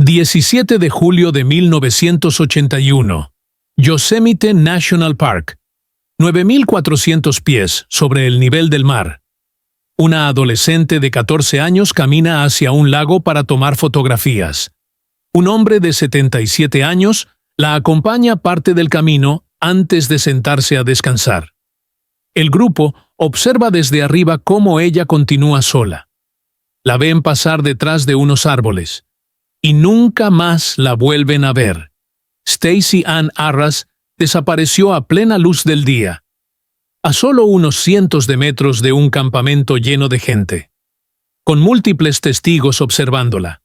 17 de julio de 1981. Yosemite National Park. 9.400 pies sobre el nivel del mar. Una adolescente de 14 años camina hacia un lago para tomar fotografías. Un hombre de 77 años la acompaña parte del camino antes de sentarse a descansar. El grupo observa desde arriba cómo ella continúa sola. La ven pasar detrás de unos árboles. Y nunca más la vuelven a ver. Stacy Ann Arras desapareció a plena luz del día, a solo unos cientos de metros de un campamento lleno de gente, con múltiples testigos observándola.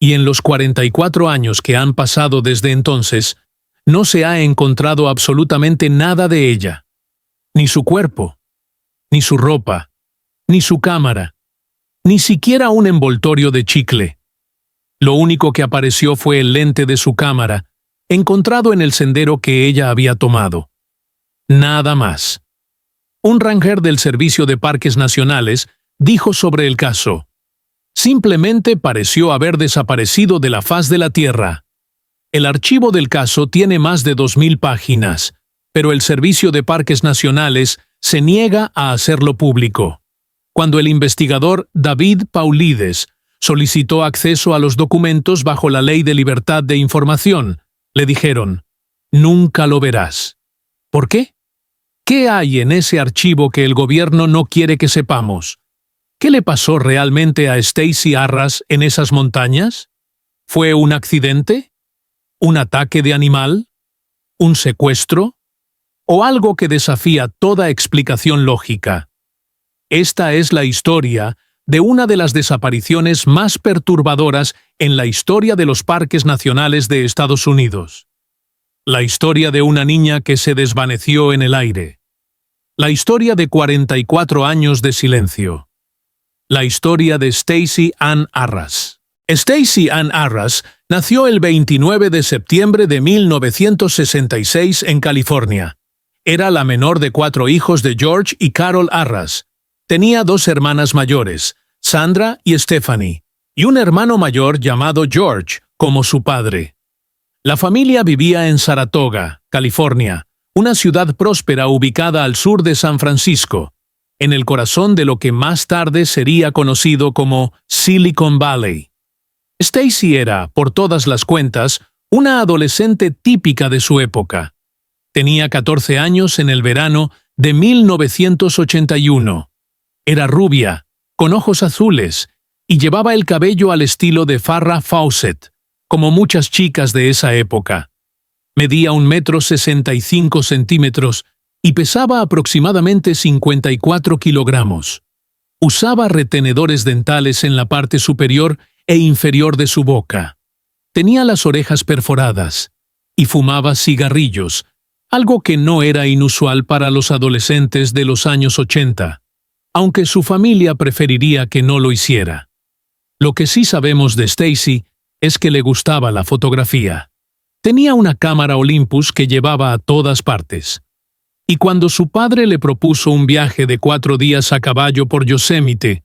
Y en los 44 años que han pasado desde entonces, no se ha encontrado absolutamente nada de ella. Ni su cuerpo, ni su ropa, ni su cámara, ni siquiera un envoltorio de chicle. Lo único que apareció fue el lente de su cámara, encontrado en el sendero que ella había tomado. Nada más. Un ranger del Servicio de Parques Nacionales dijo sobre el caso: simplemente pareció haber desaparecido de la faz de la Tierra. El archivo del caso tiene más de 2.000 páginas, pero el Servicio de Parques Nacionales se niega a hacerlo público. Cuando el investigador David Paulides solicitó acceso a los documentos bajo la Ley de Libertad de Información, le dijeron: nunca lo verás. ¿Por qué? ¿Qué hay en ese archivo que el gobierno no quiere que sepamos? ¿Qué le pasó realmente a Stacy Arras en esas montañas? ¿Fue un accidente? ¿Un ataque de animal? ¿Un secuestro? ¿O algo que desafía toda explicación lógica? Esta es la historia de una de las desapariciones más perturbadoras en la historia de los parques nacionales de Estados Unidos. La historia de una niña que se desvaneció en el aire. La historia de 44 años de silencio. La historia de Stacy Ann Arras. Stacy Ann Arras nació el 29 de septiembre de 1966 en California. Era la menor de 4 hijos de George y Carol Arras. Tenía 2 hermanas mayores, Sandra y Stephanie, y un hermano mayor llamado George, como su padre. La familia vivía en Saratoga, California, una ciudad próspera ubicada al sur de San Francisco, en el corazón de lo que más tarde sería conocido como Silicon Valley. Stacy era, por todas las cuentas, una adolescente típica de su época. Tenía 14 años en el verano de 1981. Era rubia, con ojos azules, y llevaba el cabello al estilo de Farrah Fawcett, como muchas chicas de esa época. Medía 1,65 metros y pesaba aproximadamente 54 kilogramos. Usaba retenedores dentales en la parte superior e inferior de su boca. Tenía las orejas perforadas y fumaba cigarrillos, algo que no era inusual para los adolescentes de los años 80. Aunque su familia preferiría que no lo hiciera. Lo que sí sabemos de Stacy es que le gustaba la fotografía. Tenía una cámara Olympus que llevaba a todas partes. Y cuando su padre le propuso un viaje de 4 días a caballo por Yosemite,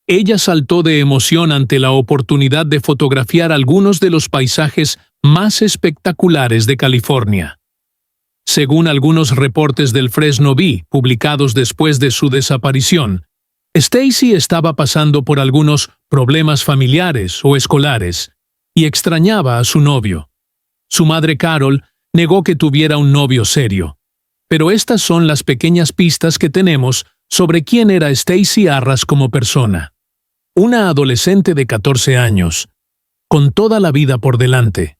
ella saltó de emoción ante la oportunidad de fotografiar algunos de los paisajes más espectaculares de California. Según algunos reportes del Fresno Bee publicados después de su desaparición, Stacy estaba pasando por algunos problemas familiares o escolares y extrañaba a su novio. Su madre Carol negó que tuviera un novio serio, pero estas son las pequeñas pistas que tenemos sobre quién era Stacy Arras como persona. Una adolescente de 14 años, con toda la vida por delante,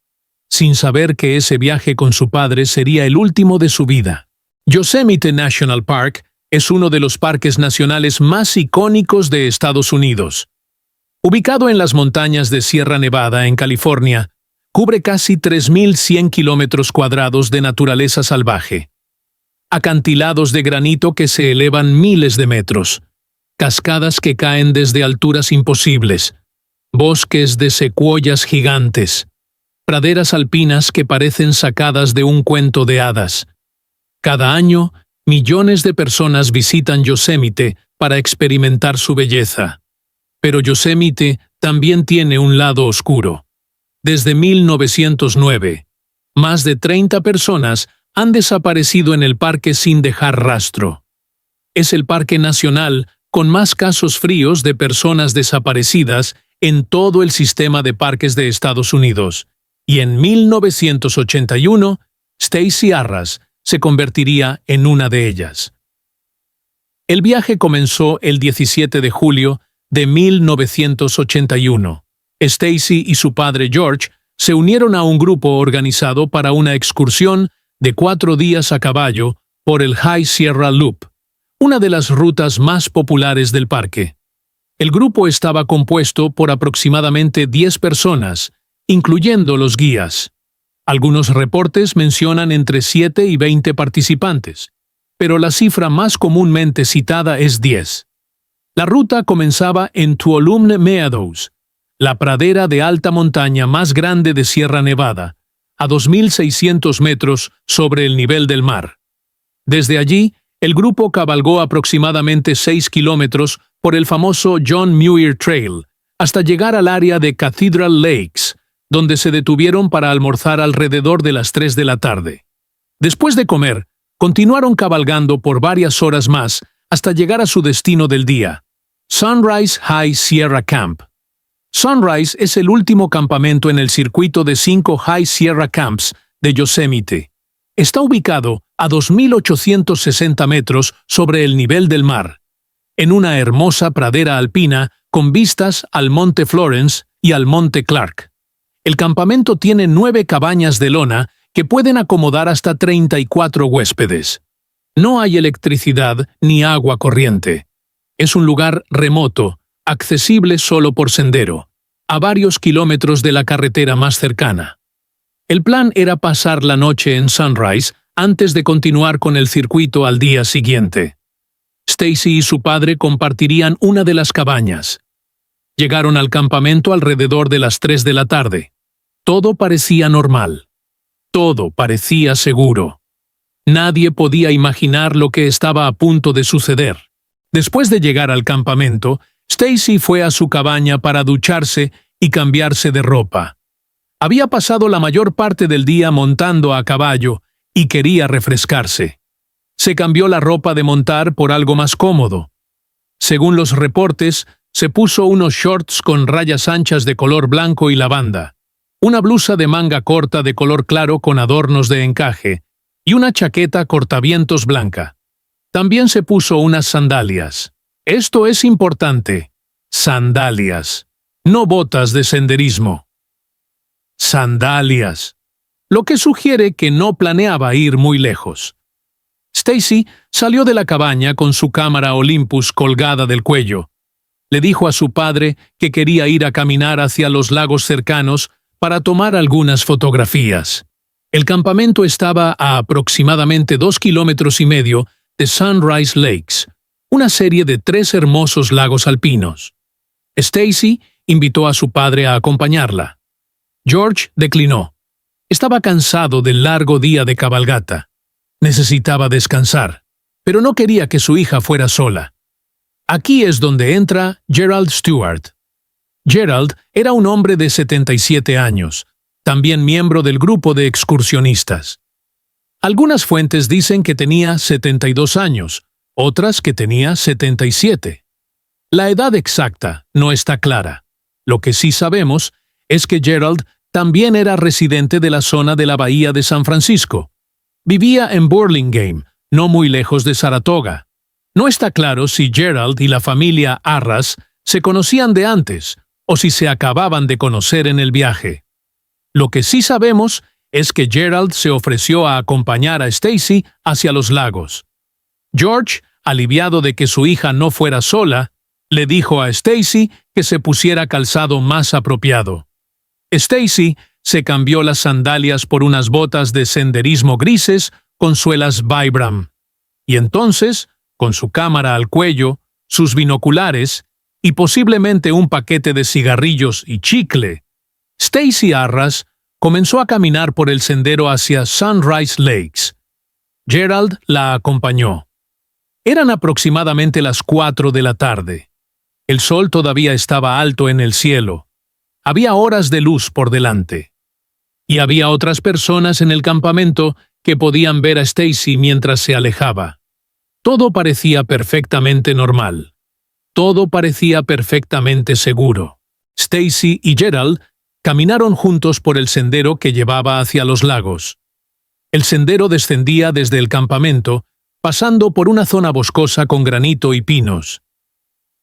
sin saber que ese viaje con su padre sería el último de su vida. Yosemite National Park es uno de los parques nacionales más icónicos de Estados Unidos. Ubicado en las montañas de Sierra Nevada, en California, cubre casi 3.100 kilómetros cuadrados de naturaleza salvaje. Acantilados de granito que se elevan miles de metros, cascadas que caen desde alturas imposibles, bosques de secuoyas gigantes, praderas alpinas que parecen sacadas de un cuento de hadas. Cada año, millones de personas visitan Yosemite para experimentar su belleza. Pero Yosemite también tiene un lado oscuro. Desde 1909, más de 30 personas han desaparecido en el parque sin dejar rastro. Es el parque nacional con más casos fríos de personas desaparecidas en todo el sistema de parques de Estados Unidos, y en 1981, Stacey Arras se convertiría en una de ellas. El viaje comenzó el 17 de julio de 1981. Stacey y su padre George se unieron a un grupo organizado para una excursión de 4 días a caballo por el High Sierra Loop, una de las rutas más populares del parque. El grupo estaba compuesto por aproximadamente 10 personas, incluyendo los guías. Algunos reportes mencionan entre 7 y 20 participantes, pero la cifra más comúnmente citada es 10. La ruta comenzaba en Tuolumne Meadows, la pradera de alta montaña más grande de Sierra Nevada, a 2.600 metros sobre el nivel del mar. Desde allí, el grupo cabalgó aproximadamente 6 kilómetros por el famoso John Muir Trail, hasta llegar al área de Cathedral Lakes, donde se detuvieron para almorzar alrededor de las 3 de la tarde. Después de comer, continuaron cabalgando por varias horas más hasta llegar a su destino del día, Sunrise High Sierra Camp. Sunrise es el último campamento en el circuito de 5 High Sierra Camps de Yosemite. Está ubicado a 2.860 metros sobre el nivel del mar, en una hermosa pradera alpina con vistas al Monte Florence y al Monte Clark. El campamento tiene 9 cabañas de lona que pueden acomodar hasta 34 huéspedes. No hay electricidad ni agua corriente. Es un lugar remoto, accesible solo por sendero, a varios kilómetros de la carretera más cercana. El plan era pasar la noche en Sunrise antes de continuar con el circuito al día siguiente. Stacey y su padre compartirían una de las cabañas. Llegaron al campamento alrededor de las 3 de la tarde. Todo parecía normal. Todo parecía seguro. Nadie podía imaginar lo que estaba a punto de suceder. Después de llegar al campamento, Stacey fue a su cabaña para ducharse y cambiarse de ropa. Había pasado la mayor parte del día montando a caballo y quería refrescarse. Se cambió la ropa de montar por algo más cómodo. Según los reportes, se puso unos shorts con rayas anchas de color blanco y lavanda, una blusa de manga corta de color claro con adornos de encaje y una chaqueta cortavientos blanca. También se puso unas sandalias. Esto es importante. Sandalias. No botas de senderismo. Sandalias. Lo que sugiere que no planeaba ir muy lejos. Stacey salió de la cabaña con su cámara Olympus colgada del cuello. Le dijo a su padre que quería ir a caminar hacia los lagos cercanos para tomar algunas fotografías. El campamento estaba a aproximadamente 2,5 kilómetros de Sunrise Lakes, una serie de 3 hermosos lagos alpinos. Stacey invitó a su padre a acompañarla. George declinó. Estaba cansado del largo día de cabalgata. Necesitaba descansar, pero no quería que su hija fuera sola. Aquí es donde entra Gerald Stewart. Gerald era un hombre de 77 años, también miembro del grupo de excursionistas. Algunas fuentes dicen que tenía 72 años, otras que tenía 77. La edad exacta no está clara. Lo que sí sabemos es que Gerald también era residente de la zona de la Bahía de San Francisco. Vivía en Burlingame, no muy lejos de Saratoga. No está claro si Gerald y la familia Arras se conocían de antes o si se acababan de conocer en el viaje. Lo que sí sabemos es que Gerald se ofreció a acompañar a Stacey hacia los lagos. George, aliviado de que su hija no fuera sola, le dijo a Stacey que se pusiera calzado más apropiado. Stacey se cambió las sandalias por unas botas de senderismo grises con suelas Vibram. Y entonces, con su cámara al cuello, sus binoculares y posiblemente un paquete de cigarrillos y chicle, Stacey Arras comenzó a caminar por el sendero hacia Sunrise Lakes. Gerald la acompañó. Eran aproximadamente las 4 de la tarde. El sol todavía estaba alto en el cielo. Había horas de luz por delante. Y había otras personas en el campamento que podían ver a Stacy mientras se alejaba. Todo parecía perfectamente normal. Todo parecía perfectamente seguro. Stacy y Gerald caminaron juntos por el sendero que llevaba hacia los lagos. El sendero descendía desde el campamento, pasando por una zona boscosa con granito y pinos.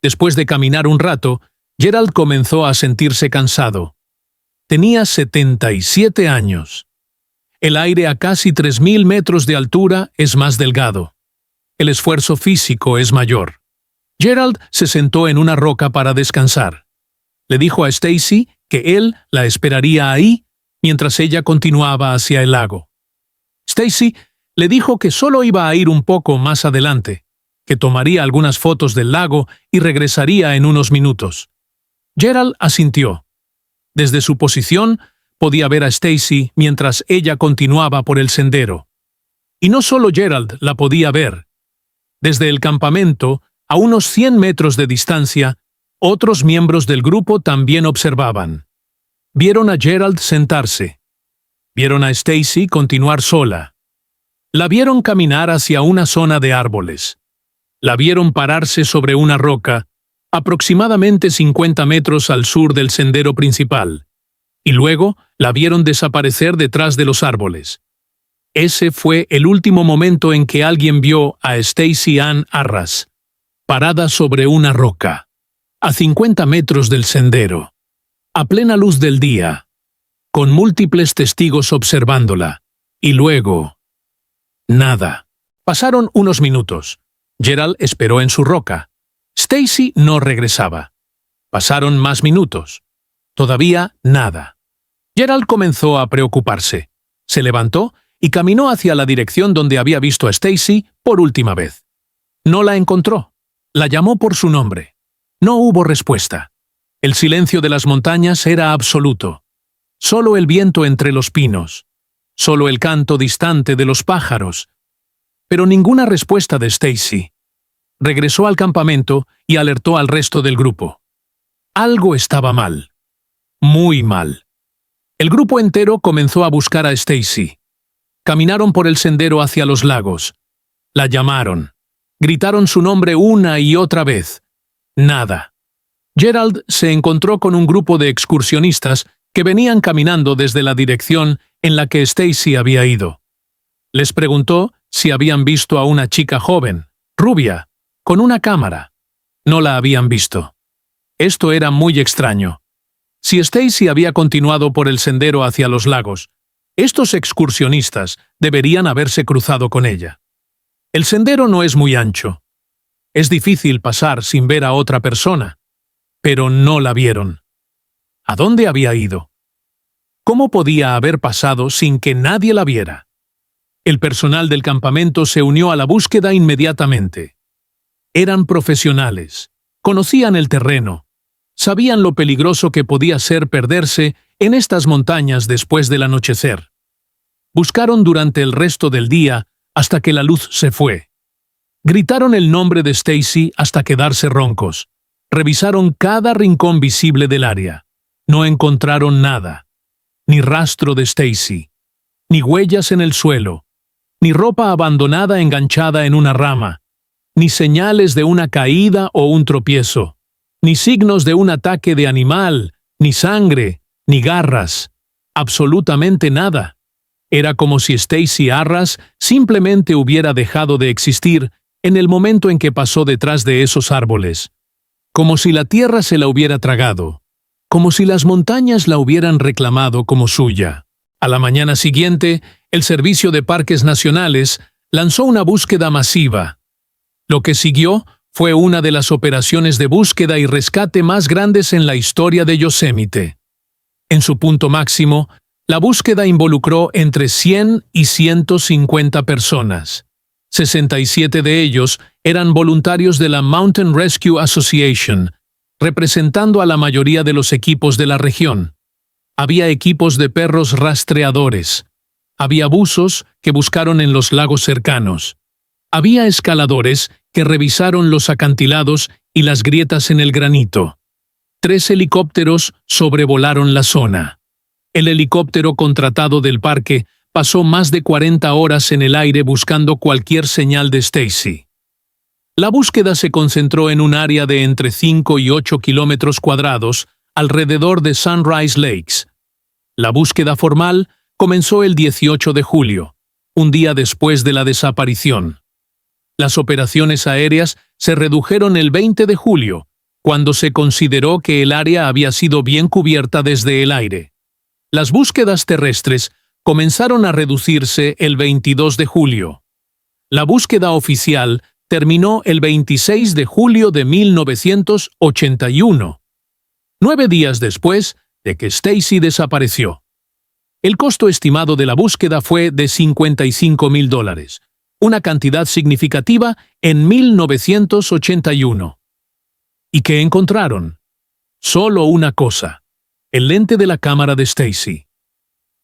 Después de caminar un rato, Gerald comenzó a sentirse cansado. Tenía 77 años. El aire a casi 3.000 metros de altura es más delgado. El esfuerzo físico es mayor. Gerald se sentó en una roca para descansar. Le dijo a Stacy que él la esperaría ahí mientras ella continuaba hacia el lago. Stacy le dijo que solo iba a ir un poco más adelante, que tomaría algunas fotos del lago y regresaría en unos minutos. Gerald asintió. Desde su posición, podía ver a Stacy mientras ella continuaba por el sendero. Y no solo Gerald la podía ver. Desde el campamento, a unos 100 metros de distancia, otros miembros del grupo también observaban. Vieron a Gerald sentarse. Vieron a Stacy continuar sola. La vieron caminar hacia una zona de árboles. La vieron pararse sobre una roca, aproximadamente 50 metros al sur del sendero principal, y luego la vieron desaparecer detrás de los árboles. Ese fue el último momento en que alguien vio a Stacy Ann Arras, parada sobre una roca, a 50 metros del sendero, a plena luz del día, con múltiples testigos observándola, y luego... nada. Pasaron unos minutos. Gerald esperó en su roca. Stacy no regresaba. Pasaron más minutos. Todavía nada. Gerald comenzó a preocuparse. Se levantó y caminó hacia la dirección donde había visto a Stacy por última vez. No la encontró. La llamó por su nombre. No hubo respuesta. El silencio de las montañas era absoluto. Solo el viento entre los pinos. Solo el canto distante de los pájaros. Pero ninguna respuesta de Stacy. Regresó al campamento y alertó al resto del grupo. Algo estaba mal. Muy mal. El grupo entero comenzó a buscar a Stacy. Caminaron por el sendero hacia los lagos. La llamaron. Gritaron su nombre una y otra vez. Nada. Gerald se encontró con un grupo de excursionistas que venían caminando desde la dirección en la que Stacy había ido. Les preguntó si habían visto a una chica joven, rubia, con una cámara. No la habían visto. Esto era muy extraño. Si Stacy había continuado por el sendero hacia los lagos, estos excursionistas deberían haberse cruzado con ella. El sendero no es muy ancho. Es difícil pasar sin ver a otra persona, pero no la vieron. ¿A dónde había ido? ¿Cómo podía haber pasado sin que nadie la viera? El personal del campamento se unió a la búsqueda inmediatamente. Eran profesionales, conocían el terreno, sabían lo peligroso que podía ser perderse en estas montañas después del anochecer. Buscaron durante el resto del día hasta que la luz se fue. Gritaron el nombre de Stacy hasta quedarse roncos. Revisaron cada rincón visible del área. No encontraron nada. Ni rastro de Stacy, ni huellas en el suelo, ni ropa abandonada enganchada en una rama, ni señales de una caída o un tropiezo, ni signos de un ataque de animal, ni sangre, ni garras. Absolutamente nada. Era como si Stacy Arras simplemente hubiera dejado de existir en el momento en que pasó detrás de esos árboles. Como si la tierra se la hubiera tragado. Como si las montañas la hubieran reclamado como suya. A la mañana siguiente, el Servicio de Parques Nacionales lanzó una búsqueda masiva. Lo que siguió fue una de las operaciones de búsqueda y rescate más grandes en la historia de Yosemite. En su punto máximo, la búsqueda involucró entre 100 y 150 personas. 67 de ellos eran voluntarios de la Mountain Rescue Association, representando a la mayoría de los equipos de la región. Había equipos de perros rastreadores. Había buzos que buscaron en los lagos cercanos. Había escaladores que revisaron los acantilados y las grietas en el granito. 3 helicópteros sobrevolaron la zona. El helicóptero contratado del parque pasó más de 40 horas en el aire buscando cualquier señal de Stacy. La búsqueda se concentró en un área de entre 5 y 8 kilómetros cuadrados alrededor de Sunrise Lakes. La búsqueda formal comenzó el 18 de julio, un día después de la desaparición. Las operaciones aéreas se redujeron el 20 de julio, cuando se consideró que el área había sido bien cubierta desde el aire. Las búsquedas terrestres comenzaron a reducirse el 22 de julio. La búsqueda oficial terminó el 26 de julio de 1981, 9 días después de que Stacy desapareció. El costo estimado de la búsqueda fue de $55,000, una cantidad significativa en 1981. ¿Y qué encontraron? Solo una cosa: el lente de la cámara de Stacy.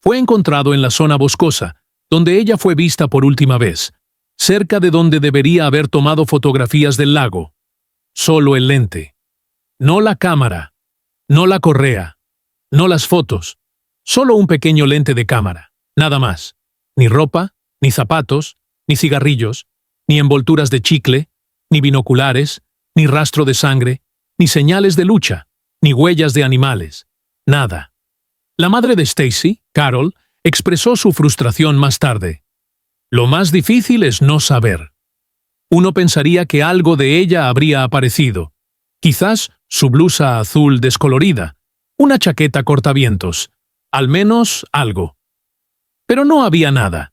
Fue encontrado en la zona boscosa, donde ella fue vista por última vez, cerca de donde debería haber tomado fotografías del lago. Solo el lente. No la cámara, no la correa, no las fotos. Solo un pequeño lente de cámara, nada más. Ni ropa, ni zapatos, ni cigarrillos, ni envolturas de chicle, ni binoculares, ni rastro de sangre, ni señales de lucha, ni huellas de animales. Nada. La madre de Stacy, Carol, expresó su frustración más tarde. Lo más difícil es no saber. Uno pensaría que algo de ella habría aparecido. Quizás su blusa azul descolorida, una chaqueta cortavientos, al menos algo. Pero no había nada.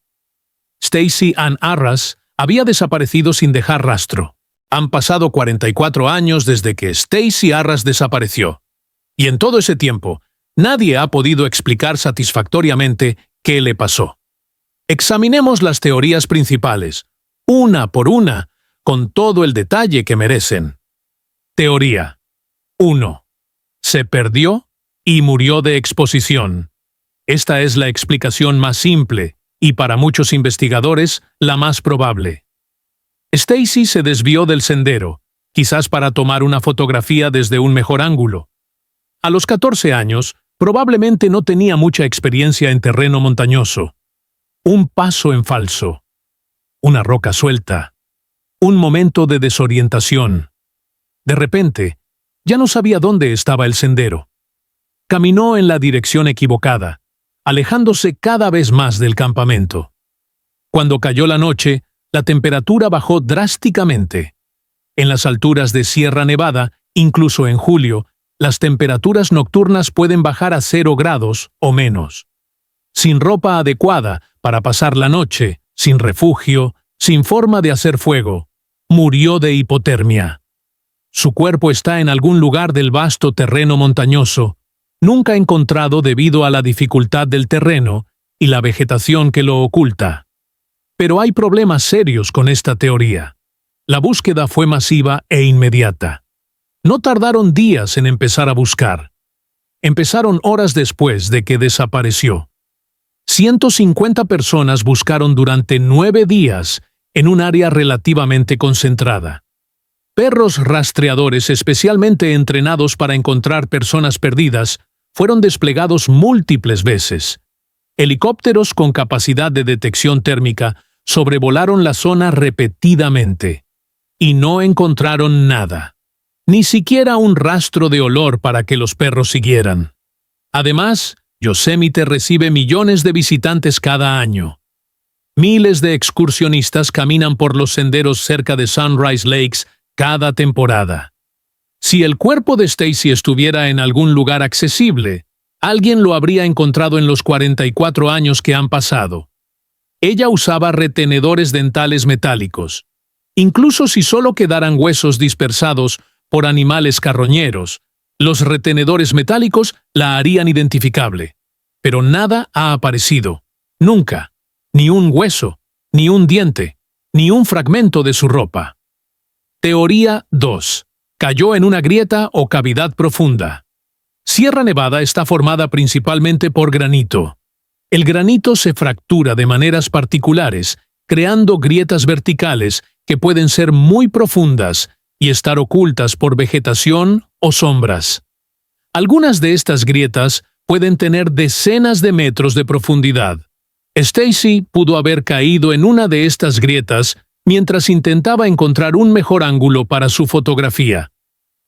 Stacy Ann Arras había desaparecido sin dejar rastro. Han pasado 44 años desde que Stacy Arras desapareció. Y en todo ese tiempo, nadie ha podido explicar satisfactoriamente qué le pasó. Examinemos las teorías principales, una por una, con todo el detalle que merecen. Teoría 1. Se perdió y murió de exposición. Esta es la explicación más simple y para muchos investigadores la más probable. Stacy se desvió del sendero, quizás para tomar una fotografía desde un mejor ángulo. A los 14 años, probablemente no tenía mucha experiencia en terreno montañoso. Un paso en falso. Una roca suelta. Un momento de desorientación. De repente, ya no sabía dónde estaba el sendero. Caminó en la dirección equivocada, alejándose cada vez más del campamento. Cuando cayó la noche, la temperatura bajó drásticamente. En las alturas de Sierra Nevada, incluso en julio, las temperaturas nocturnas pueden bajar a 0 grados o menos. Sin ropa adecuada para pasar la noche, sin refugio, sin forma de hacer fuego, murió de hipotermia. Su cuerpo está en algún lugar del vasto terreno montañoso, nunca encontrado debido a la dificultad del terreno y la vegetación que lo oculta. Pero hay problemas serios con esta teoría. La búsqueda fue masiva e inmediata. No tardaron días en empezar a buscar. Empezaron horas después de que desapareció. 150 personas buscaron durante 9 días en un área relativamente concentrada. Perros rastreadores especialmente entrenados para encontrar personas perdidas fueron desplegados múltiples veces. Helicópteros con capacidad de detección térmica sobrevolaron la zona repetidamente. Y no encontraron nada. Ni siquiera un rastro de olor para que los perros siguieran. Además, Yosemite recibe millones de visitantes cada año. Miles de excursionistas caminan por los senderos cerca de Sunrise Lakes cada temporada. Si el cuerpo de Stacy estuviera en algún lugar accesible, alguien lo habría encontrado en los 44 años que han pasado. Ella usaba retenedores dentales metálicos. Incluso si solo quedaran huesos dispersados por animales carroñeros, los retenedores metálicos la harían identificable. Pero nada ha aparecido. Nunca. Ni un hueso, ni un diente, ni un fragmento de su ropa. Teoría 2. Cayó en una grieta o cavidad profunda. Sierra Nevada está formada principalmente por granito. El granito se fractura de maneras particulares, creando grietas verticales que pueden ser muy profundas y estar ocultas por vegetación o sombras. Algunas de estas grietas pueden tener decenas de metros de profundidad. Stacy pudo haber caído en una de estas grietas mientras intentaba encontrar un mejor ángulo para su fotografía.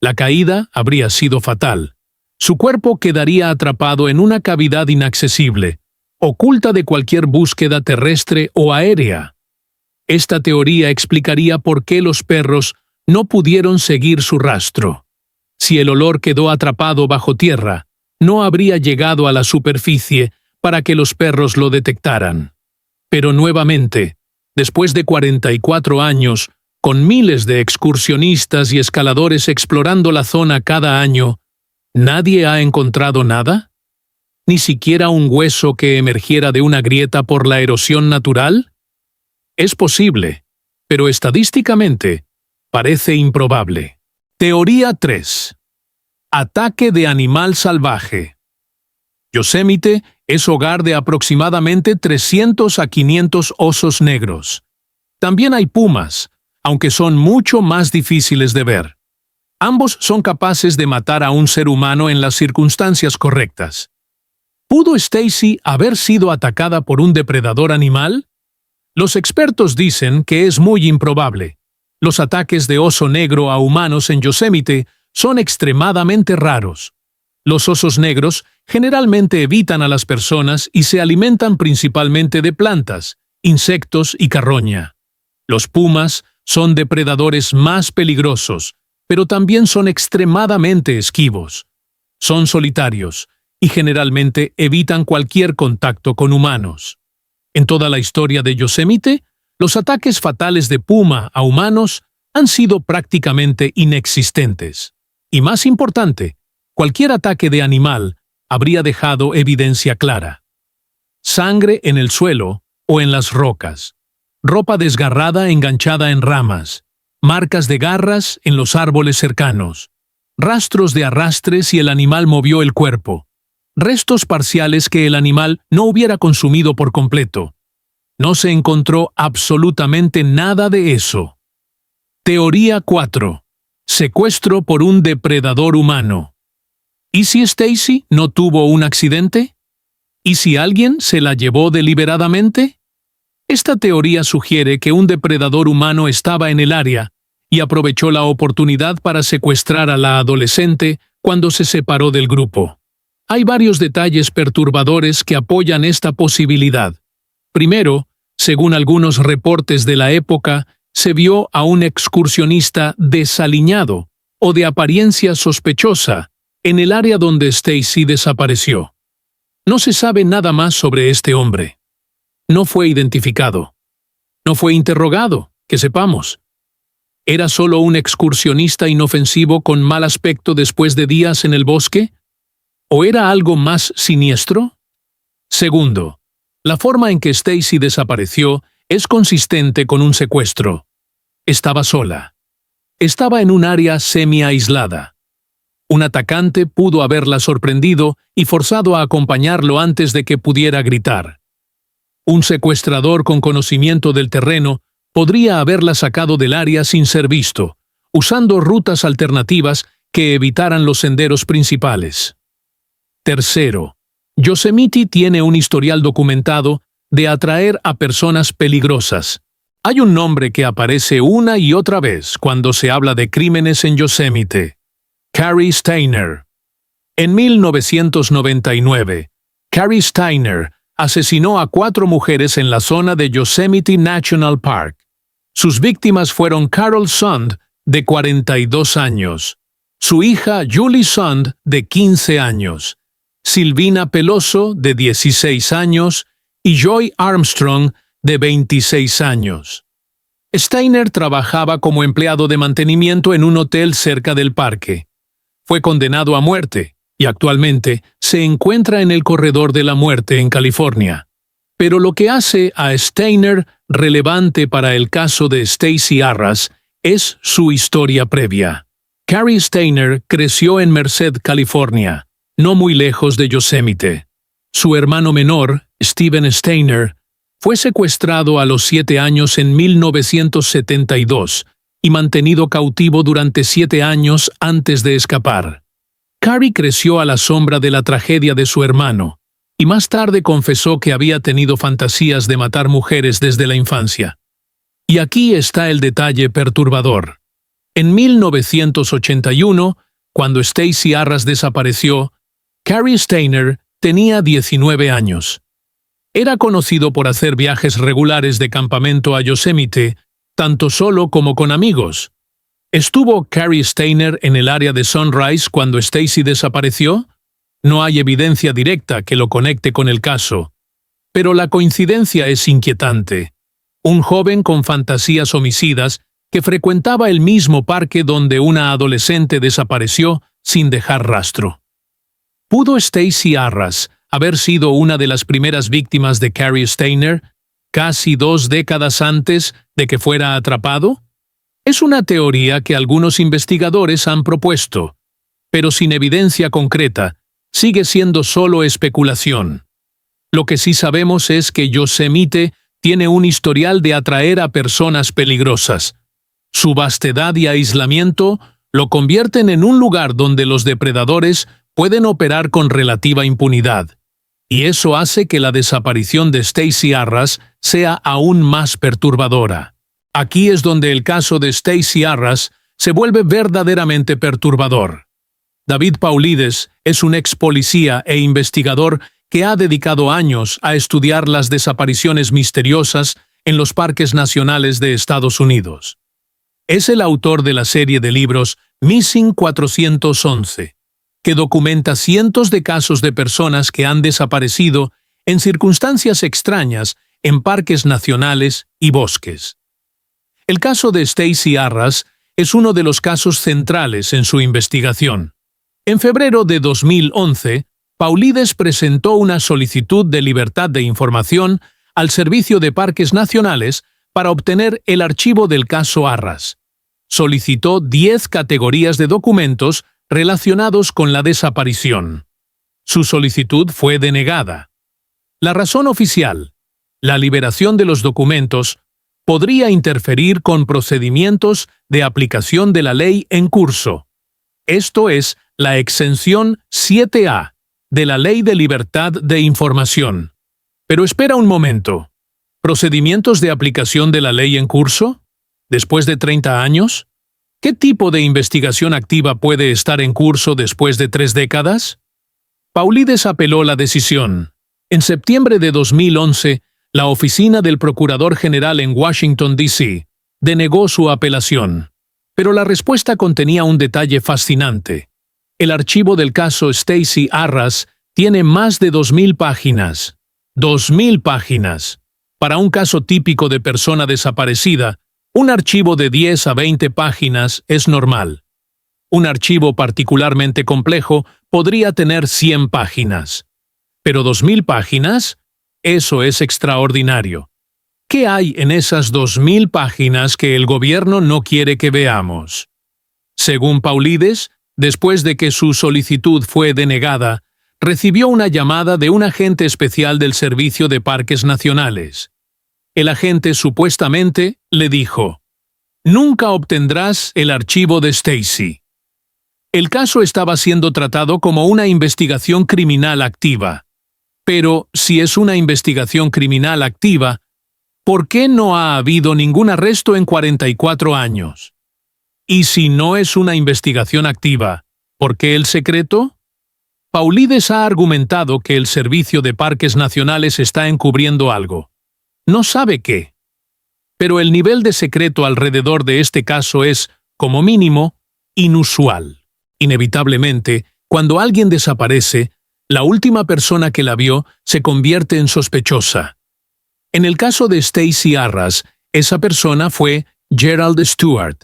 La caída habría sido fatal. Su cuerpo quedaría atrapado en una cavidad inaccesible, oculta de cualquier búsqueda terrestre o aérea. Esta teoría explicaría por qué los perros no pudieron seguir su rastro. Si el olor quedó atrapado bajo tierra, no habría llegado a la superficie para que los perros lo detectaran. Pero nuevamente, después de 44 años, con miles de excursionistas y escaladores explorando la zona cada año, ¿nadie ha encontrado nada? ¿Ni siquiera un hueso que emergiera de una grieta por la erosión natural? Es posible, pero estadísticamente parece improbable. Teoría 3. Ataque de animal salvaje. Yosemite es hogar de aproximadamente 300 a 500 osos negros. También hay pumas, aunque son mucho más difíciles de ver. Ambos son capaces de matar a un ser humano en las circunstancias correctas. ¿Pudo Stacy haber sido atacada por un depredador animal? Los expertos dicen que es muy improbable. Los ataques de oso negro a humanos en Yosemite son extremadamente raros. Los osos negros generalmente evitan a las personas y se alimentan principalmente de plantas, insectos y carroña. Los pumas son depredadores más peligrosos, pero también son extremadamente esquivos. Son solitarios y generalmente evitan cualquier contacto con humanos. En toda la historia de Yosemite, los ataques fatales de puma a humanos han sido prácticamente inexistentes. Y más importante, cualquier ataque de animal habría dejado evidencia clara. Sangre en el suelo o en las rocas, ropa desgarrada enganchada en ramas, marcas de garras en los árboles cercanos, rastros de arrastre si el animal movió el cuerpo, restos parciales que el animal no hubiera consumido por completo. No se encontró absolutamente nada de eso. Teoría 4. Secuestro por un depredador humano. ¿Y si Stacy no tuvo un accidente? ¿Y si alguien se la llevó deliberadamente? Esta teoría sugiere que un depredador humano estaba en el área y aprovechó la oportunidad para secuestrar a la adolescente cuando se separó del grupo. Hay varios detalles perturbadores que apoyan esta posibilidad. Primero, según algunos reportes de la época, se vio a un excursionista desaliñado o de apariencia sospechosa en el área donde Stacy desapareció. No se sabe nada más sobre este hombre. No fue identificado. No fue interrogado, que sepamos. ¿Era solo un excursionista inofensivo con mal aspecto después de días en el bosque? ¿O era algo más siniestro? Segundo, la forma en que Stacy desapareció es consistente con un secuestro. Estaba sola. Estaba en un área semi-aislada. Un atacante pudo haberla sorprendido y forzado a acompañarlo antes de que pudiera gritar. Un secuestrador con conocimiento del terreno podría haberla sacado del área sin ser visto, usando rutas alternativas que evitaran los senderos principales. Tercero, Yosemite tiene un historial documentado de atraer a personas peligrosas. Hay un nombre que aparece una y otra vez cuando se habla de crímenes en Yosemite: Cary Stayner. En 1999, Cary Stayner asesinó a 4 mujeres en la zona de Yosemite National Park. Sus víctimas fueron Carol Sund, de 42 años, su hija Julie Sund, de 15 años, Silvina Peloso, de 16 años, y Joy Armstrong, de 26 años. Stayner trabajaba como empleado de mantenimiento en un hotel cerca del parque. Fue condenado a muerte y actualmente se encuentra en el corredor de la muerte en California. Pero lo que hace a Stayner relevante para el caso de Stacy Arras es su historia previa. Cary Stayner creció en Merced, California, no muy lejos de Yosemite. Su hermano menor, Steven Stayner, fue secuestrado a los 7 años en 1972 y mantenido cautivo durante 7 años antes de escapar. Carrie creció a la sombra de la tragedia de su hermano, y más tarde confesó que había tenido fantasías de matar mujeres desde la infancia. Y aquí está el detalle perturbador. En 1981, cuando Stacey Arras desapareció, Carrie Steiner tenía 19 años. Era conocido por hacer viajes regulares de campamento a Yosemite, tanto solo como con amigos. ¿Estuvo Carrie Steiner en el área de Sunrise cuando Stacey desapareció? No hay evidencia directa que lo conecte con el caso. Pero la coincidencia es inquietante. Un joven con fantasías homicidas que frecuentaba el mismo parque donde una adolescente desapareció sin dejar rastro. ¿Pudo Stacey Arras haber sido una de las primeras víctimas de Carrie Steiner, casi 2 décadas antes de que fuera atrapado? Es una teoría que algunos investigadores han propuesto, pero sin evidencia concreta, sigue siendo solo especulación. Lo que sí sabemos es que Yosemite tiene un historial de atraer a personas peligrosas. Su vastedad y aislamiento lo convierten en un lugar donde los depredadores pueden operar con relativa impunidad. Y eso hace que la desaparición de Stacey Arras sea aún más perturbadora. Aquí es donde el caso de Stacey Arras se vuelve verdaderamente perturbador. David Paulides es un ex policía e investigador que ha dedicado años a estudiar las desapariciones misteriosas en los parques nacionales de Estados Unidos. Es el autor de la serie de libros Missing 411, que documenta cientos de casos de personas que han desaparecido en circunstancias extrañas en parques nacionales y bosques. El caso de Stacey Arras es uno de los casos centrales en su investigación. En febrero de 2011, Paulides presentó una solicitud de libertad de información al Servicio de Parques Nacionales para obtener el archivo del caso Arras. Solicitó 10 categorías de documentos relacionados con la desaparición. Su solicitud fue denegada. La razón oficial: la liberación de los documentos podría interferir con procedimientos de aplicación de la ley en curso. Esto es la exención 7A de la Ley de Libertad de Información. Pero espera un momento. ¿Procedimientos de aplicación de la ley en curso? ¿Después de 30 años? ¿Qué tipo de investigación activa puede estar en curso después de 3 décadas? Paulides apeló la decisión. En septiembre de 2011, la oficina del Procurador General en Washington, D.C., denegó su apelación. Pero la respuesta contenía un detalle fascinante. El archivo del caso Stacey Arras tiene más de 2.000 páginas. 2.000 páginas. Para un caso típico de persona desaparecida, un archivo de 10 a 20 páginas es normal. Un archivo particularmente complejo podría tener 100 páginas. Pero 2.000 páginas, eso es extraordinario. ¿Qué hay en esas 2.000 páginas que el gobierno no quiere que veamos? Según Paulides, después de que su solicitud fue denegada, recibió una llamada de un agente especial del Servicio de Parques Nacionales. El agente supuestamente le dijo: «Nunca obtendrás el archivo de Stacey». El caso estaba siendo tratado como una investigación criminal activa. Pero, si es una investigación criminal activa, ¿por qué no ha habido ningún arresto en 44 años? Y si no es una investigación activa, ¿por qué el secreto? Paulides ha argumentado que el Servicio de Parques Nacionales está encubriendo algo. No sabe qué. Pero el nivel de secreto alrededor de este caso es, como mínimo, inusual. Inevitablemente, cuando alguien desaparece, la última persona que la vio se convierte en sospechosa. En el caso de Stacey Arras, esa persona fue Gerald Stewart.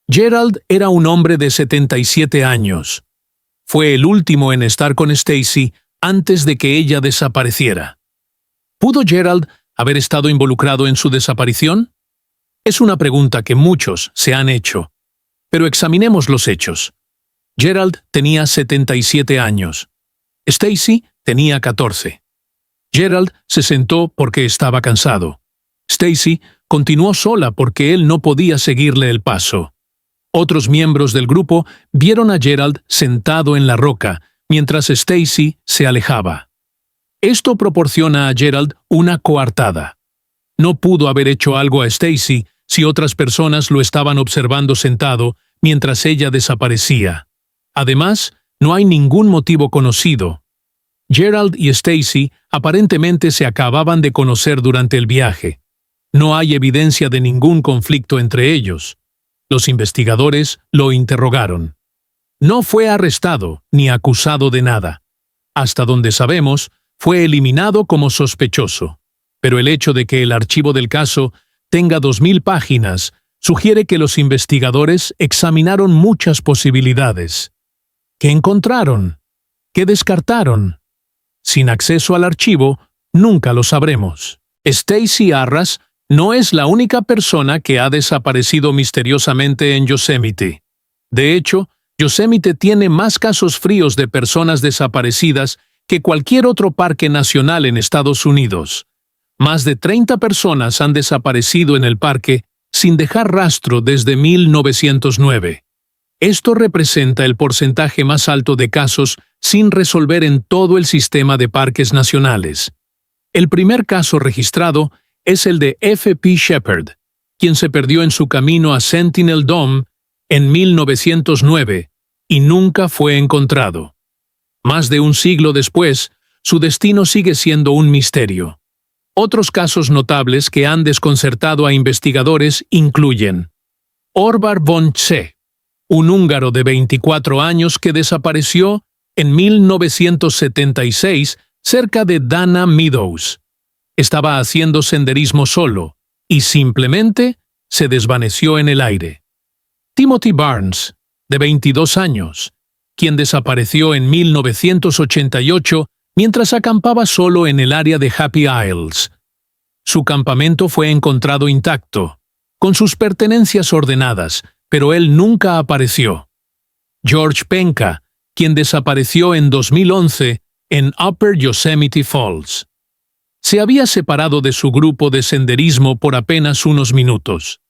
Gerald era un hombre de 77 años. Fue el último en estar con Stacey antes de que ella desapareciera. ¿Pudo Gerald haber estado involucrado en su desaparición? Es una pregunta que muchos se han hecho. Pero examinemos los hechos. Gerald tenía 77 años. Stacey tenía 14. Gerald se sentó porque estaba cansado. Stacey continuó sola porque él no podía seguirle el paso. Otros miembros del grupo vieron a Gerald sentado en la roca, mientras Stacy se alejaba. Esto proporciona a Gerald una coartada. No pudo haber hecho algo a Stacy si otras personas lo estaban observando sentado mientras ella desaparecía. Además, no hay ningún motivo conocido. Gerald y Stacy aparentemente se acababan de conocer durante el viaje. No hay evidencia de ningún conflicto entre ellos. Los investigadores lo interrogaron. No fue arrestado ni acusado de nada. Hasta donde sabemos, fue eliminado como sospechoso. Pero el hecho de que el archivo del caso tenga 2000 páginas sugiere que los investigadores examinaron muchas posibilidades. ¿Qué encontraron? ¿Qué descartaron? Sin acceso al archivo, nunca lo sabremos. Stacy Arras no es la única persona que ha desaparecido misteriosamente en Yosemite. De hecho, Yosemite tiene más casos fríos de personas desaparecidas que cualquier otro parque nacional en Estados Unidos. Más de 30 personas han desaparecido en el parque sin dejar rastro desde 1909. Esto representa el porcentaje más alto de casos sin resolver en todo el sistema de parques nacionales. El primer caso registrado es el de F.P. Shepard, quien se perdió en su camino a Sentinel Dome en 1909 y nunca fue encontrado. Más de un siglo después, su destino sigue siendo un misterio. Otros casos notables que han desconcertado a investigadores incluyen Orvar von Tse, un húngaro de 24 años que desapareció en 1976 cerca de Dana Meadows. Estaba haciendo senderismo solo y simplemente se desvaneció en el aire. Timothy Barnes, de 22 años, quien desapareció en 1988 mientras acampaba solo en el área de Happy Isles. Su campamento fue encontrado intacto, con sus pertenencias ordenadas, pero él nunca apareció. George Penka, quien desapareció en 2011 en Upper Yosemite Falls. Se había separado de su grupo de senderismo por apenas unos minutos.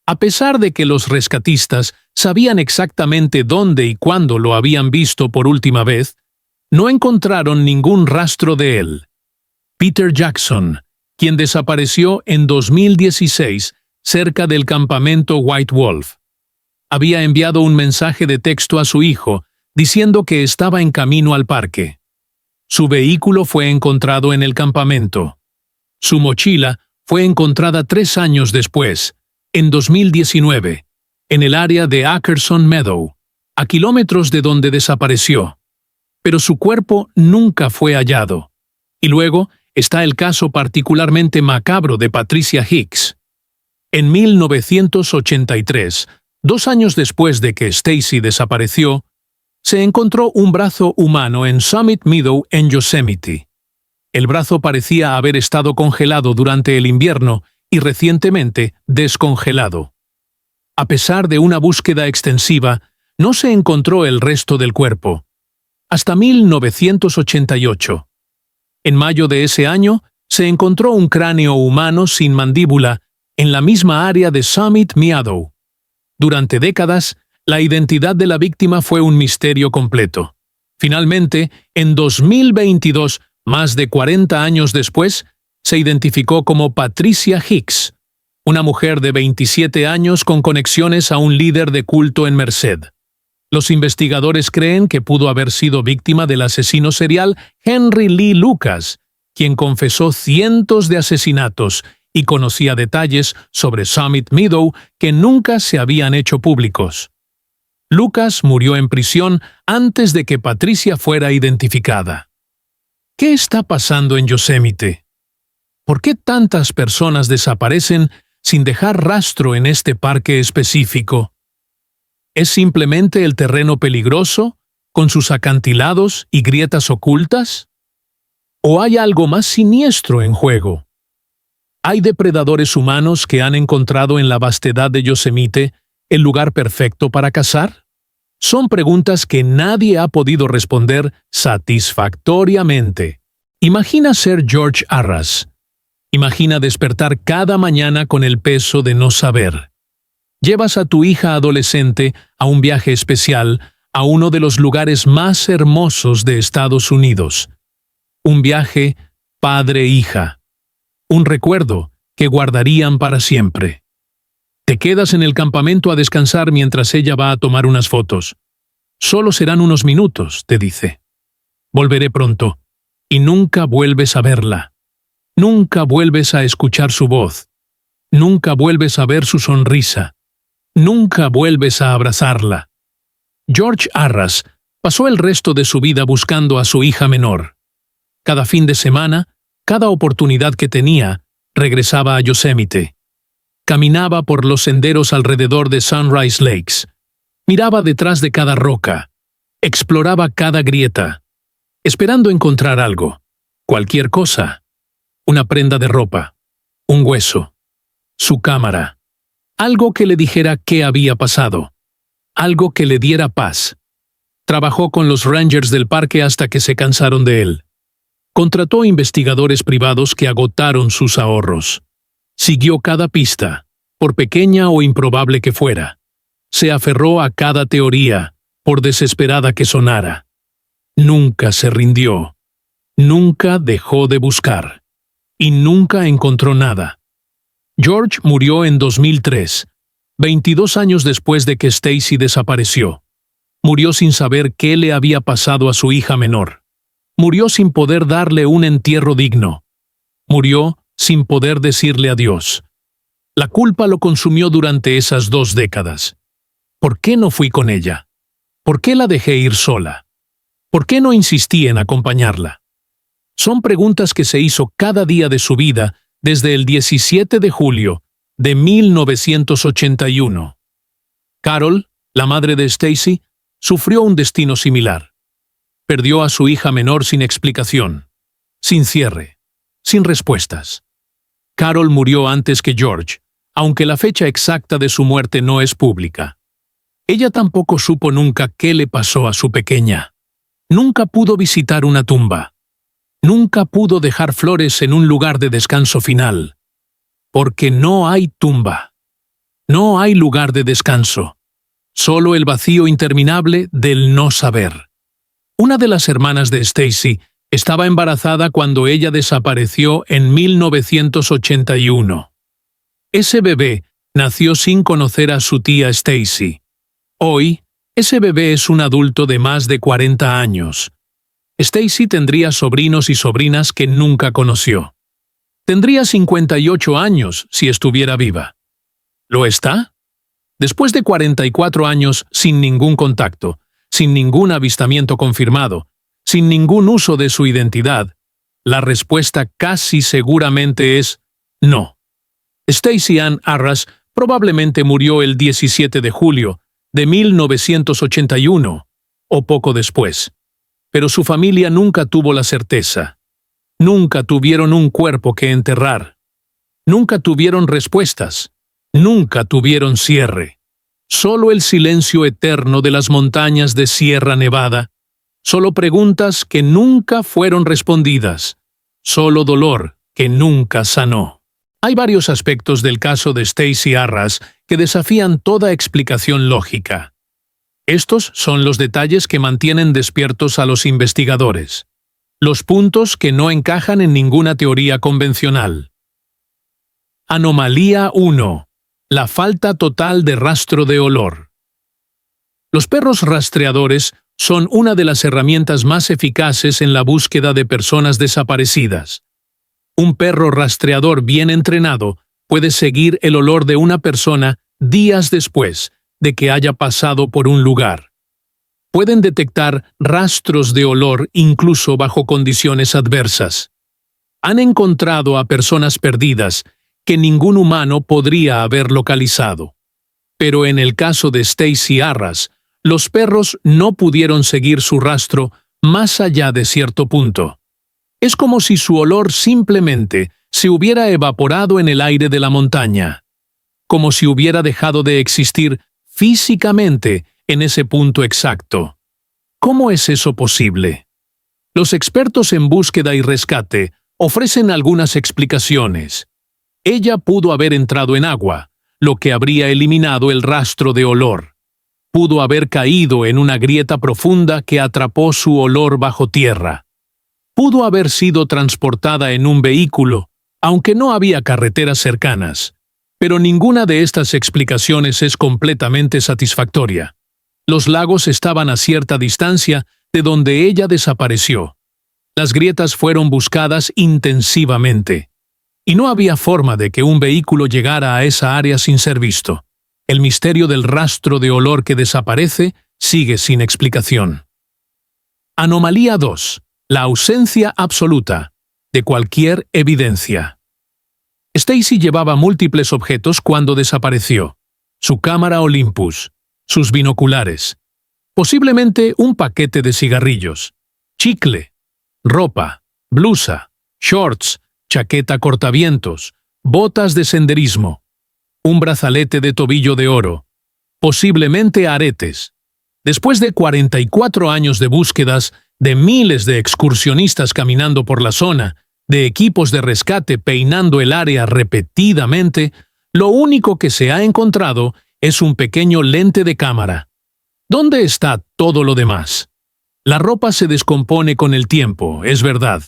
A pesar de que los rescatistas sabían exactamente dónde y cuándo lo habían visto por última vez, no encontraron ningún rastro de él. Peter Jackson, quien desapareció en 2016 cerca del campamento White Wolf, había enviado un mensaje de texto a su hijo diciendo que estaba en camino al parque. Su vehículo fue encontrado en el campamento. Su mochila fue encontrada 3 años después, en 2019, en el área de Ackerson Meadow, a kilómetros de donde desapareció. Pero su cuerpo nunca fue hallado. Y luego está el caso particularmente macabro de Patricia Hicks. En 1983, 2 años después de que Stacy desapareció, se encontró un brazo humano en Summit Meadow en Yosemite. El brazo parecía haber estado congelado durante el invierno y recientemente descongelado. A pesar de una búsqueda extensiva, no se encontró el resto del cuerpo. Hasta 1988. En mayo de ese año, se encontró un cráneo humano sin mandíbula en la misma área de Summit Meadow. Durante décadas, la identidad de la víctima fue un misterio completo. Finalmente, en 2022, más de 40 años después, se identificó como Patricia Hicks, una mujer de 27 años con conexiones a un líder de culto en Merced. Los investigadores creen que pudo haber sido víctima del asesino serial Henry Lee Lucas, quien confesó cientos de asesinatos y conocía detalles sobre Summit Meadow que nunca se habían hecho públicos. Lucas murió en prisión antes de que Patricia fuera identificada. ¿Qué está pasando en Yosemite? ¿Por qué tantas personas desaparecen sin dejar rastro en este parque específico? ¿Es simplemente el terreno peligroso, con sus acantilados y grietas ocultas? ¿O hay algo más siniestro en juego? ¿Hay depredadores humanos que han encontrado en la vastedad de Yosemite el lugar perfecto para cazar? Son preguntas que nadie ha podido responder satisfactoriamente. Imagina ser George Arras. Imagina despertar cada mañana con el peso de no saber. Llevas a tu hija adolescente a un viaje especial a uno de los lugares más hermosos de Estados Unidos. Un viaje padre-hija. Un recuerdo que guardarían para siempre. Te quedas en el campamento a descansar mientras ella va a tomar unas fotos. Solo serán unos minutos, te dice. Volveré pronto. Y nunca vuelves a verla. Nunca vuelves a escuchar su voz. Nunca vuelves a ver su sonrisa. Nunca vuelves a abrazarla. George Arras pasó el resto de su vida buscando a su hija menor. Cada fin de semana, cada oportunidad que tenía, regresaba a Yosemite. Caminaba por los senderos alrededor de Sunrise Lakes. Miraba detrás de cada roca. Exploraba cada grieta, esperando encontrar algo, cualquier cosa. Una prenda de ropa, un hueso, su cámara. Algo que le dijera qué había pasado. Algo que le diera paz. Trabajó con los Rangers del parque hasta que se cansaron de él. Contrató investigadores privados que agotaron sus ahorros. Siguió cada pista, por pequeña o improbable que fuera. Se aferró a cada teoría, por desesperada que sonara. Nunca se rindió. Nunca dejó de buscar. Y nunca encontró nada. George murió en 2003, 22 años después de que Stacy desapareció. Murió sin saber qué le había pasado a su hija menor. Murió sin poder darle un entierro digno. Murió sin poder decirle adiós. La culpa lo consumió durante esas 2 décadas. ¿Por qué no fui con ella? ¿Por qué la dejé ir sola? ¿Por qué no insistí en acompañarla? Son preguntas que se hizo cada día de su vida desde el 17 de julio de 1981. Carol, la madre de Stacy, sufrió un destino similar. Perdió a su hija menor sin explicación, sin cierre, sin respuestas. Carol murió antes que George, aunque la fecha exacta de su muerte no es pública. Ella tampoco supo nunca qué le pasó a su pequeña. Nunca pudo visitar una tumba. Nunca pudo dejar flores en un lugar de descanso final. Porque no hay tumba. No hay lugar de descanso. Solo el vacío interminable del no saber. Una de las hermanas de Stacy estaba embarazada cuando ella desapareció en 1981. Ese bebé nació sin conocer a su tía Stacy. Hoy, ese bebé es un adulto de más de 40 años. Stacy tendría sobrinos y sobrinas que nunca conoció. Tendría 58 años si estuviera viva. ¿Lo está? Después de 44 años sin ningún contacto, sin ningún avistamiento confirmado, sin ningún uso de su identidad, la respuesta casi seguramente es no. Stacy Ann Arras probablemente murió el 17 de julio de 1981, o poco después. Pero su familia nunca tuvo la certeza. Nunca tuvieron un cuerpo que enterrar. Nunca tuvieron respuestas. Nunca tuvieron cierre. Solo el silencio eterno de las montañas de Sierra Nevada. Solo preguntas que nunca fueron respondidas. Solo dolor que nunca sanó. Hay varios aspectos del caso de Stacy Arras que desafían toda explicación lógica. Estos son los detalles que mantienen despiertos a los investigadores. Los puntos que no encajan en ninguna teoría convencional. Anomalía 1. La falta total de rastro de olor. Los perros rastreadores son una de las herramientas más eficaces en la búsqueda de personas desaparecidas. Un perro rastreador bien entrenado puede seguir el olor de una persona días después de que haya pasado por un lugar. Pueden detectar rastros de olor incluso bajo condiciones adversas. Han encontrado a personas perdidas que ningún humano podría haber localizado. Pero en el caso de Stacy Arras, los perros no pudieron seguir su rastro más allá de cierto punto. Es como si su olor simplemente se hubiera evaporado en el aire de la montaña. Como si hubiera dejado de existir físicamente en ese punto exacto. ¿Cómo es eso posible? Los expertos en búsqueda y rescate ofrecen algunas explicaciones. Ella pudo haber entrado en agua, lo que habría eliminado el rastro de olor. Pudo haber caído en una grieta profunda que atrapó su olor bajo tierra. Pudo haber sido transportada en un vehículo, aunque no había carreteras cercanas. Pero ninguna de estas explicaciones es completamente satisfactoria. Los lagos estaban a cierta distancia de donde ella desapareció. Las grietas fueron buscadas intensivamente. Y no había forma de que un vehículo llegara a esa área sin ser visto. El misterio del rastro de olor que desaparece sigue sin explicación. Anomalía 2. La ausencia absoluta de cualquier evidencia. Stacy llevaba múltiples objetos cuando desapareció. Su cámara Olympus, sus binoculares, posiblemente un paquete de cigarrillos, chicle, ropa, blusa, shorts, chaqueta cortavientos, botas de senderismo, un brazalete de tobillo de oro, posiblemente aretes. Después de 44 años de búsquedas, de miles de excursionistas caminando por la zona, de equipos de rescate peinando el área repetidamente, lo único que se ha encontrado es un pequeño lente de cámara. ¿Dónde está todo lo demás? La ropa se descompone con el tiempo, es verdad,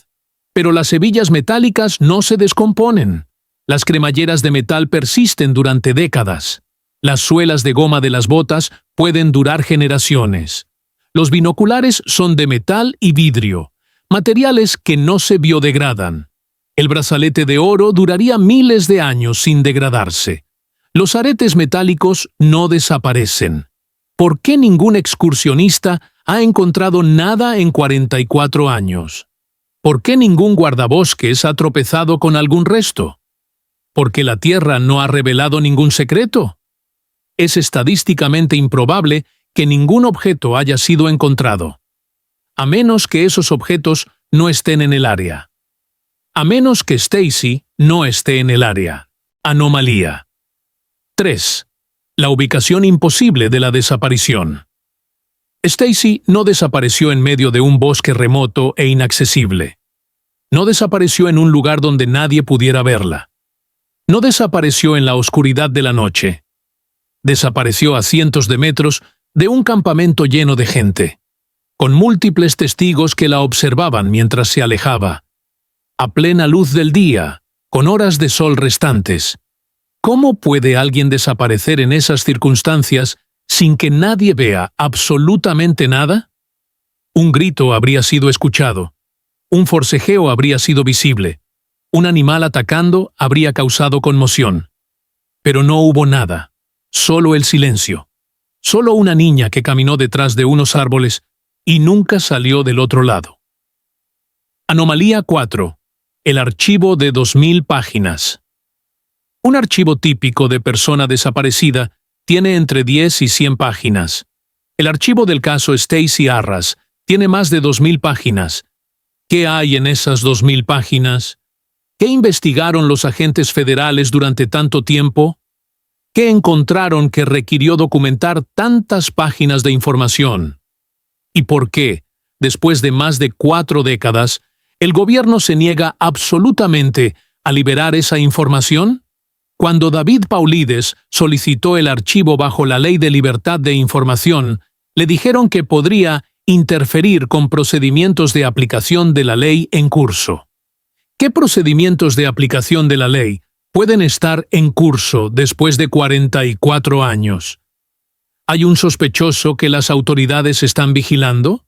pero las hebillas metálicas no se descomponen. Las cremalleras de metal persisten durante décadas. Las suelas de goma de las botas pueden durar generaciones. Los binoculares son de metal y vidrio, materiales que no se biodegradan. El brazalete de oro duraría miles de años sin degradarse. Los aretes metálicos no desaparecen. ¿Por qué ningún excursionista ha encontrado nada en 44 años? ¿Por qué ningún guardabosques ha tropezado con algún resto? ¿Por qué la Tierra no ha revelado ningún secreto? Es estadísticamente improbable que ningún objeto haya sido encontrado, a menos que esos objetos no estén en el área. A menos que Stacy no esté en el área. Anomalía. 3. La ubicación imposible de la desaparición. Stacy no desapareció en medio de un bosque remoto e inaccesible. No desapareció en un lugar donde nadie pudiera verla. No desapareció en la oscuridad de la noche. Desapareció a cientos de metros de un campamento lleno de gente, con múltiples testigos que la observaban mientras se alejaba. A plena luz del día, con horas de sol restantes. ¿Cómo puede alguien desaparecer en esas circunstancias sin que nadie vea absolutamente nada? Un grito habría sido escuchado. Un forcejeo habría sido visible. Un animal atacando habría causado conmoción. Pero no hubo nada. Solo el silencio. Solo una niña que caminó detrás de unos árboles y nunca salió del otro lado. Anomalía 4. El archivo de 2000 páginas. Un archivo típico de persona desaparecida tiene entre 10 y 100 páginas. El archivo del caso Stacy Arras tiene más de 2000 páginas. ¿Qué hay en esas 2000 páginas? ¿Qué investigaron los agentes federales durante tanto tiempo? ¿Qué encontraron que requirió documentar tantas páginas de información? ¿Y por qué, después de más de 4 décadas, el gobierno se niega absolutamente a liberar esa información? Cuando David Paulides solicitó el archivo bajo la Ley de Libertad de Información, le dijeron que podría interferir con procedimientos de aplicación de la ley en curso. ¿Qué procedimientos de aplicación de la ley pueden estar en curso después de 44 años? ¿Hay un sospechoso que las autoridades están vigilando?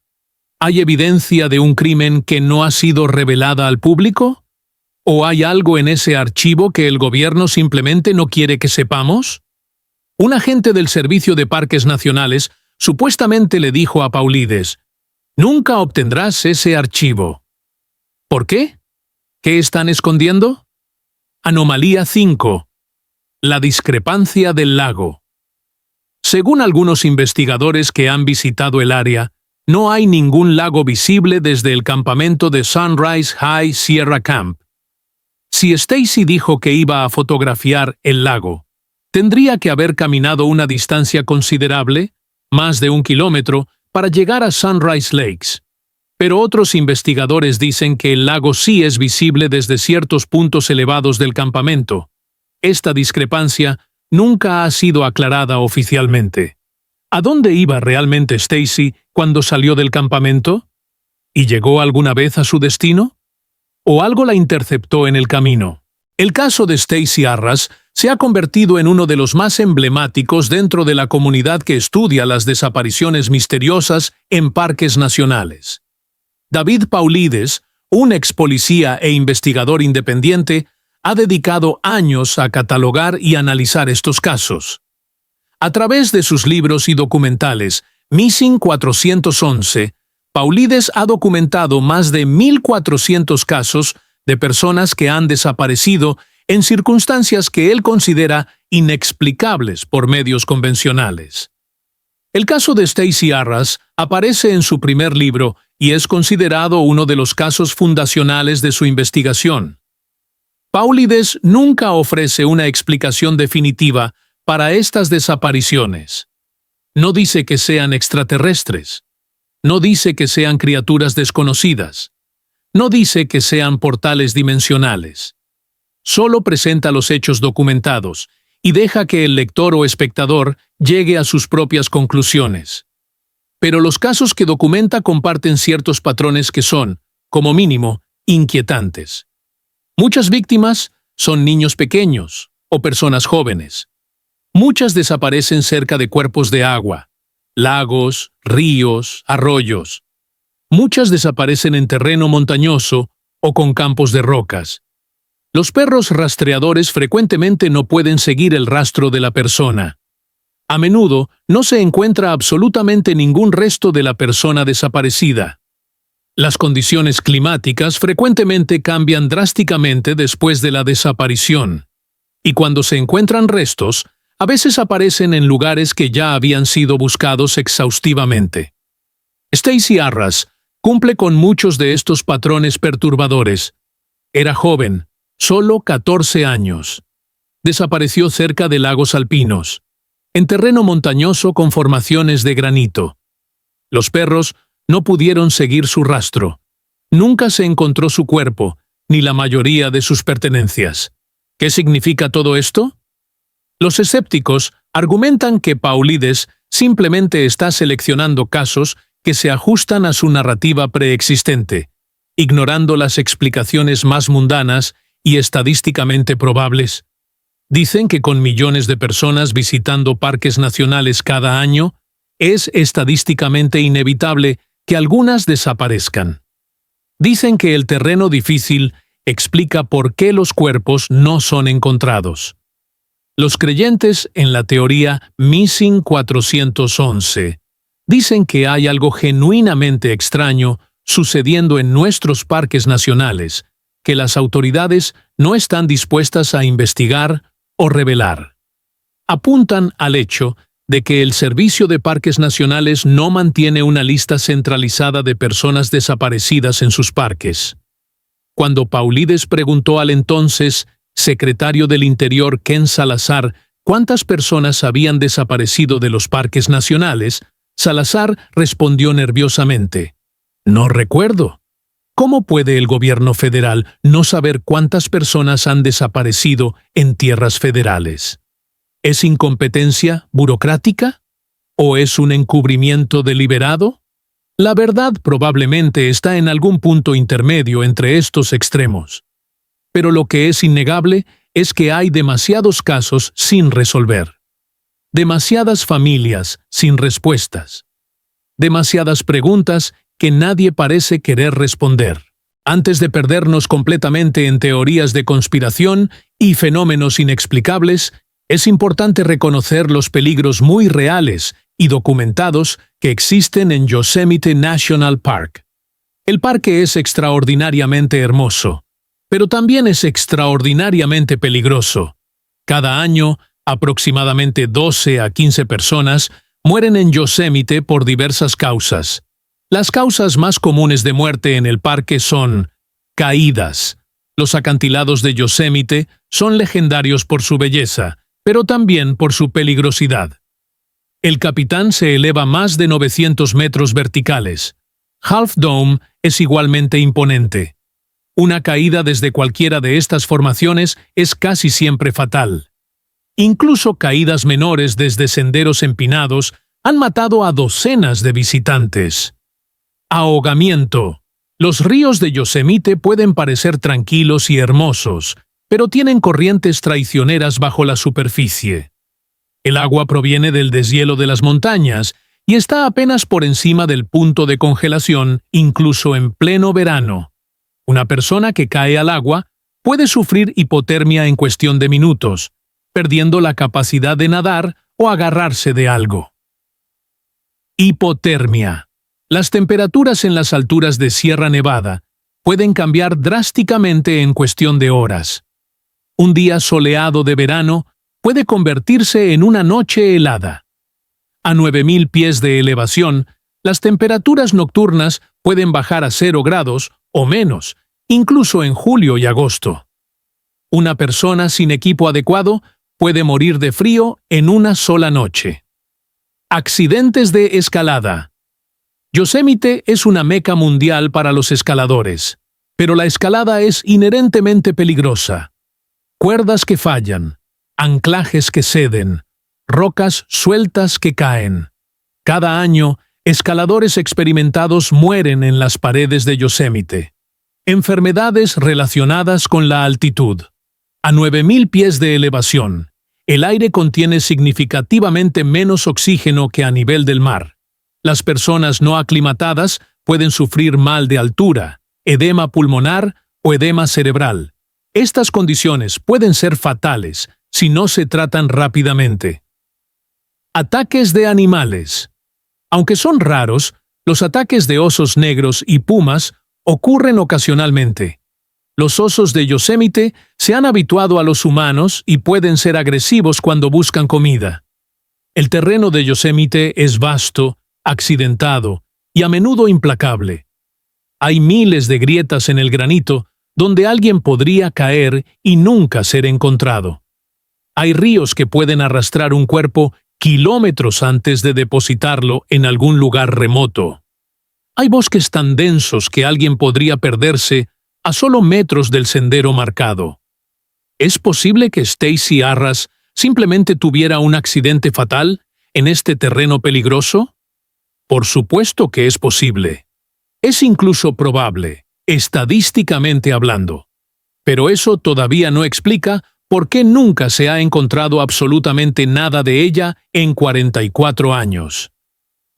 ¿Hay evidencia de un crimen que no ha sido revelada al público? ¿O hay algo en ese archivo que el gobierno simplemente no quiere que sepamos? Un agente del Servicio de Parques Nacionales supuestamente le dijo a Paulides: «Nunca obtendrás ese archivo». ¿Por qué? ¿Qué están escondiendo? Anomalía 5. La discrepancia del lago. Según algunos investigadores que han visitado el área, no hay ningún lago visible desde el campamento de Sunrise High Sierra Camp. Si Stacy dijo que iba a fotografiar el lago, tendría que haber caminado una distancia considerable, más de 1 kilómetro, para llegar a Sunrise Lakes. Pero otros investigadores dicen que el lago sí es visible desde ciertos puntos elevados del campamento. Esta discrepancia nunca ha sido aclarada oficialmente. ¿A dónde iba realmente Stacy cuando salió del campamento? ¿Y llegó alguna vez a su destino? ¿O algo la interceptó en el camino? El caso de Stacy Arras se ha convertido en uno de los más emblemáticos dentro de la comunidad que estudia las desapariciones misteriosas en parques nacionales. David Paulides, un ex policía e investigador independiente, ha dedicado años a catalogar y analizar estos casos. A través de sus libros y documentales, Missing 411, Paulides ha documentado más de 1.400 casos de personas que han desaparecido en circunstancias que él considera inexplicables por medios convencionales. El caso de Stacy Arras aparece en su primer libro y es considerado uno de los casos fundacionales de su investigación. Paulides nunca ofrece una explicación definitiva para estas desapariciones. No dice que sean extraterrestres. No dice que sean criaturas desconocidas. No dice que sean portales dimensionales. Solo presenta los hechos documentados y deja que el lector o espectador llegue a sus propias conclusiones. Pero los casos que documenta comparten ciertos patrones que son, como mínimo, inquietantes. Muchas víctimas son niños pequeños o personas jóvenes. Muchas desaparecen cerca de cuerpos de agua, lagos, ríos, arroyos. Muchas desaparecen en terreno montañoso o con campos de rocas. Los perros rastreadores frecuentemente no pueden seguir el rastro de la persona. A menudo no se encuentra absolutamente ningún resto de la persona desaparecida. Las condiciones climáticas frecuentemente cambian drásticamente después de la desaparición. Y cuando se encuentran restos, a veces aparecen en lugares que ya habían sido buscados exhaustivamente. Stacy Arras cumple con muchos de estos patrones perturbadores. Era joven, solo 14 años. Desapareció cerca de lagos alpinos, en terreno montañoso con formaciones de granito. Los perros no pudieron seguir su rastro. Nunca se encontró su cuerpo, ni la mayoría de sus pertenencias. ¿Qué significa todo esto? Los escépticos argumentan que Paulides simplemente está seleccionando casos que se ajustan a su narrativa preexistente, ignorando las explicaciones más mundanas y estadísticamente probables. Dicen que con millones de personas visitando parques nacionales cada año, es estadísticamente inevitable que algunas desaparezcan. Dicen que el terreno difícil explica por qué los cuerpos no son encontrados. Los creyentes en la teoría Missing 411 dicen que hay algo genuinamente extraño sucediendo en nuestros parques nacionales, que las autoridades no están dispuestas a investigar o revelar. Apuntan al hecho de que el Servicio de Parques Nacionales no mantiene una lista centralizada de personas desaparecidas en sus parques. Cuando Paulides preguntó al entonces secretario del Interior Ken Salazar cuántas personas habían desaparecido de los parques nacionales, Salazar respondió nerviosamente: «No recuerdo». ¿Cómo puede el gobierno federal no saber cuántas personas han desaparecido en tierras federales? ¿Es incompetencia burocrática? ¿O es un encubrimiento deliberado? La verdad probablemente está en algún punto intermedio entre estos extremos. Pero lo que es innegable es que hay demasiados casos sin resolver. Demasiadas familias sin respuestas. Demasiadas preguntas que nadie parece querer responder. Antes de perdernos completamente en teorías de conspiración y fenómenos inexplicables, es importante reconocer los peligros muy reales y documentados que existen en Yosemite National Park. El parque es extraordinariamente hermoso, pero también es extraordinariamente peligroso. Cada año, aproximadamente 12 a 15 personas mueren en Yosemite por diversas causas. Las causas más comunes de muerte en el parque son caídas. Los acantilados de Yosemite son legendarios por su belleza, pero también por su peligrosidad. El Capitán se eleva más de 900 metros verticales. Half Dome es igualmente imponente. Una caída desde cualquiera de estas formaciones es casi siempre fatal. Incluso caídas menores desde senderos empinados han matado a docenas de visitantes. Ahogamiento. Los ríos de Yosemite pueden parecer tranquilos y hermosos, pero tienen corrientes traicioneras bajo la superficie. El agua proviene del deshielo de las montañas y está apenas por encima del punto de congelación, incluso en pleno verano. Una persona que cae al agua puede sufrir hipotermia en cuestión de minutos, perdiendo la capacidad de nadar o agarrarse de algo. Hipotermia. Las temperaturas en las alturas de Sierra Nevada pueden cambiar drásticamente en cuestión de horas. Un día soleado de verano puede convertirse en una noche helada. A 9.000 pies de elevación, las temperaturas nocturnas pueden bajar a 0 grados o menos, incluso en julio y agosto. Una persona sin equipo adecuado puede morir de frío en una sola noche. Accidentes de escalada. Yosemite es una meca mundial para los escaladores, pero la escalada es inherentemente peligrosa. Cuerdas que fallan, anclajes que ceden, rocas sueltas que caen. Cada año, escaladores experimentados mueren en las paredes de Yosemite. Enfermedades relacionadas con la altitud. A 9.000 pies de elevación, el aire contiene significativamente menos oxígeno que a nivel del mar. Las personas no aclimatadas pueden sufrir mal de altura, edema pulmonar o edema cerebral. Estas condiciones pueden ser fatales si no se tratan rápidamente. Ataques de animales. Aunque son raros, los ataques de osos negros y pumas ocurren ocasionalmente. Los osos de Yosemite se han habituado a los humanos y pueden ser agresivos cuando buscan comida. El terreno de Yosemite es vasto, accidentado y a menudo implacable. Hay miles de grietas en el granito donde alguien podría caer y nunca ser encontrado. Hay ríos que pueden arrastrar un cuerpo kilómetros antes de depositarlo en algún lugar remoto. Hay bosques tan densos que alguien podría perderse a solo metros del sendero marcado. ¿Es posible que Stacy Arras simplemente tuviera un accidente fatal en este terreno peligroso? Por supuesto que es posible. Es incluso probable, estadísticamente hablando. Pero eso todavía no explica por qué nunca se ha encontrado absolutamente nada de ella en 44 años.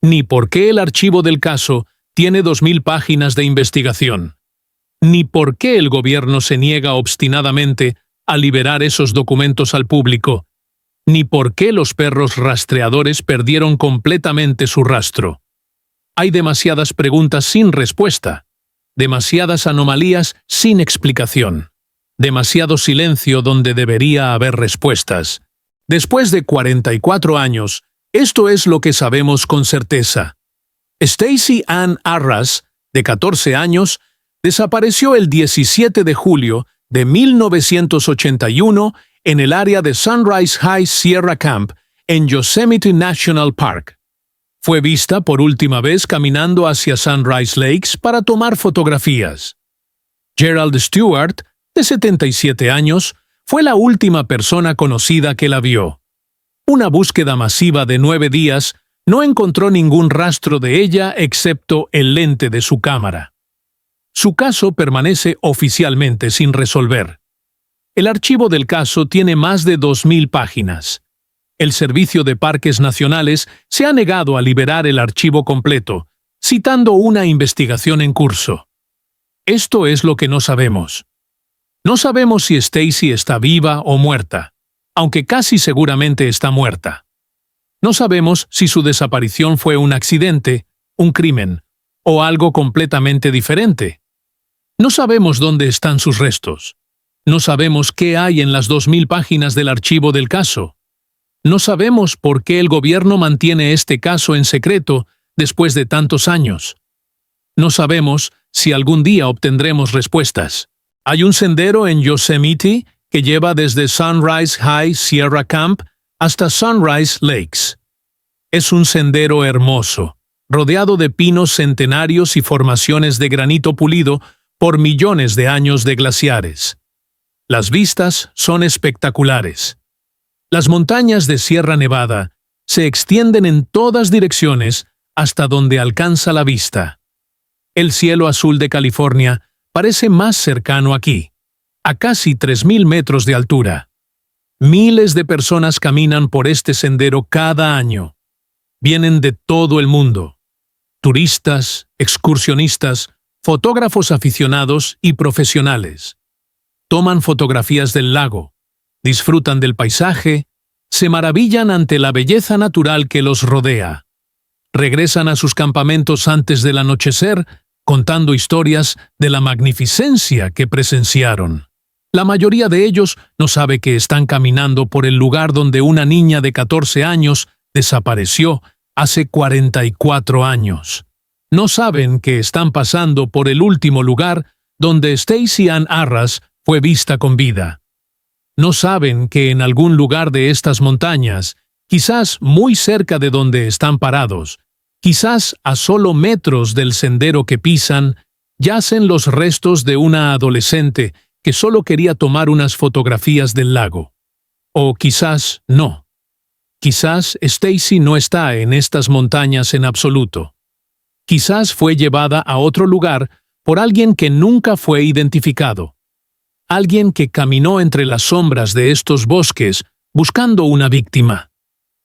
Ni por qué el archivo del caso tiene 2.000 páginas de investigación. Ni por qué el gobierno se niega obstinadamente a liberar esos documentos al público. Ni por qué los perros rastreadores perdieron completamente su rastro. Hay demasiadas preguntas sin respuesta, demasiadas anomalías sin explicación, demasiado silencio donde debería haber respuestas. Después de 44 años, esto es lo que sabemos con certeza. Stacy Ann Arras, de 14 años, desapareció el 17 de julio de 1981 en el área de Sunrise High Sierra Camp en Yosemite National Park. Fue vista por última vez caminando hacia Sunrise Lakes para tomar fotografías. Gerald Stewart, de 77 años, fue la última persona conocida que la vio. Una búsqueda masiva de 9 días no encontró ningún rastro de ella excepto el lente de su cámara. Su caso permanece oficialmente sin resolver. El archivo del caso tiene más de 2.000 páginas. El Servicio de Parques Nacionales se ha negado a liberar el archivo completo, citando una investigación en curso. Esto es lo que no sabemos. No sabemos si Stacy está viva o muerta, aunque casi seguramente está muerta. No sabemos si su desaparición fue un accidente, un crimen, o algo completamente diferente. No sabemos dónde están sus restos. No sabemos qué hay en las 2.000 páginas del archivo del caso. No sabemos por qué el gobierno mantiene este caso en secreto después de tantos años. No sabemos si algún día obtendremos respuestas. Hay un sendero en Yosemite que lleva desde Sunrise High Sierra Camp hasta Sunrise Lakes. Es un sendero hermoso, rodeado de pinos centenarios y formaciones de granito pulido por millones de años de glaciares. Las vistas son espectaculares. Las montañas de Sierra Nevada se extienden en todas direcciones hasta donde alcanza la vista. El cielo azul de California parece más cercano aquí, a casi 3.000 metros de altura. Miles de personas caminan por este sendero cada año. Vienen de todo el mundo. Turistas, excursionistas, fotógrafos aficionados y profesionales. Toman fotografías del lago, disfrutan del paisaje, se maravillan ante la belleza natural que los rodea. Regresan a sus campamentos antes del anochecer, contando historias de la magnificencia que presenciaron. La mayoría de ellos no sabe que están caminando por el lugar donde una niña de 14 años desapareció hace 44 años. No saben que están pasando por el último lugar donde Stacy Ann Arras fue vista con vida. No saben que en algún lugar de estas montañas, quizás muy cerca de donde están parados, quizás a solo metros del sendero que pisan, yacen los restos de una adolescente que solo quería tomar unas fotografías del lago. O quizás no. Quizás Stacy no está en estas montañas en absoluto. Quizás fue llevada a otro lugar por alguien que nunca fue identificado. Alguien que caminó entre las sombras de estos bosques buscando una víctima.